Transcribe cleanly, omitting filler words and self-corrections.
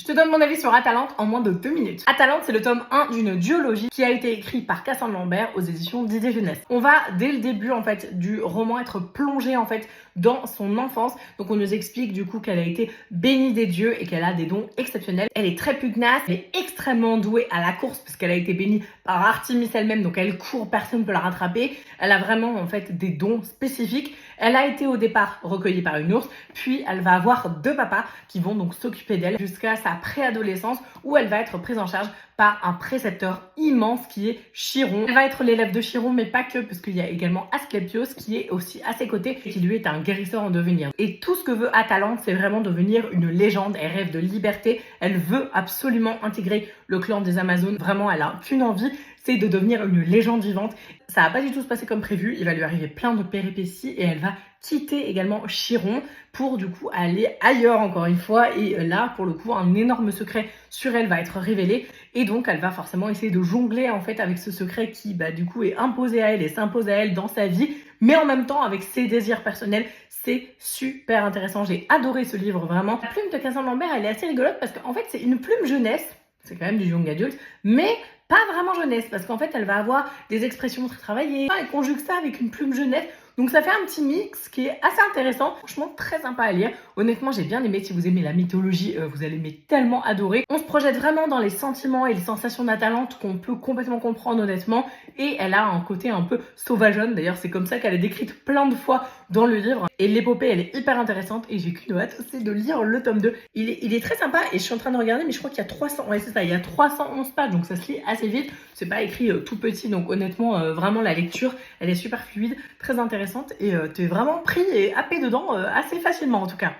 Je te donne mon avis sur Atalante en moins de 2 minutes. Atalante, c'est le tome 1 d'une duologie qui a été écrite par Cassandre Lambert aux éditions Didier Jeunesse. On va, dès le début, en fait, du roman être plongé, en fait, dans son enfance. Donc, on nous explique, du coup, qu'elle a été bénie des dieux et qu'elle a des dons exceptionnels. Elle est très pugnace, elle est extrêmement douée à la course parce qu'elle a été bénie par Artémis elle-même. Donc, elle court, personne ne peut la rattraper. Elle a vraiment, en fait, des dons spécifiques. Elle a été au départ recueillie par une ours, puis elle va avoir 2 papas qui vont donc s'occuper d'elle jusqu'à sa préadolescence où elle va être prise en charge par un précepteur immense qui est Chiron. Elle va être l'élève de Chiron, mais pas que, parce qu'il y a également Asclépios qui est aussi à ses côtés et qui lui est un guérisseur en devenir. Et tout ce que veut Atalante, c'est vraiment devenir une légende. Elle rêve de liberté, elle veut absolument intégrer le clan des Amazones. Vraiment, elle a qu'une envie, c'est de devenir une légende vivante. Ça va pas du tout se passer comme prévu, il va lui arriver plein de péripéties et elle va quitter également Chiron pour du coup aller ailleurs encore une fois, et là pour le coup un énorme secret sur elle va être révélé et donc elle va forcément essayer de jongler en fait avec ce secret qui du coup est imposé à elle et s'impose à elle dans sa vie, mais en même temps avec ses désirs personnels. C'est super intéressant, j'ai adoré ce livre vraiment. La plume de Cassandre Lambert, elle est assez rigolote parce qu'en fait c'est une plume jeunesse, c'est quand même du young adult, mais pas vraiment jeunesse, parce qu'en fait elle va avoir des expressions très travaillées, elle conjugue ça avec une plume jeunesse, donc ça fait un petit mix qui est assez intéressant, franchement très sympa à lire. Honnêtement j'ai bien aimé, si vous aimez la mythologie, vous allez tellement adorer. On se projette vraiment dans les sentiments et les sensations d'Atalante qu'on peut complètement comprendre honnêtement, et elle a un côté un peu sauvageonne, d'ailleurs c'est comme ça qu'elle est décrite plein de fois dans le livre, et l'épopée elle est hyper intéressante et j'ai qu'une hâte, c'est de lire le tome 2. Il est très sympa et je suis en train de regarder, mais je crois qu'il y a 300, ouais c'est ça, il y a 311 pages, donc ça se lit assez vite, c'est pas écrit tout petit, donc honnêtement vraiment la lecture elle est super fluide, très intéressante et t'es vraiment pris et happé dedans assez facilement en tout cas.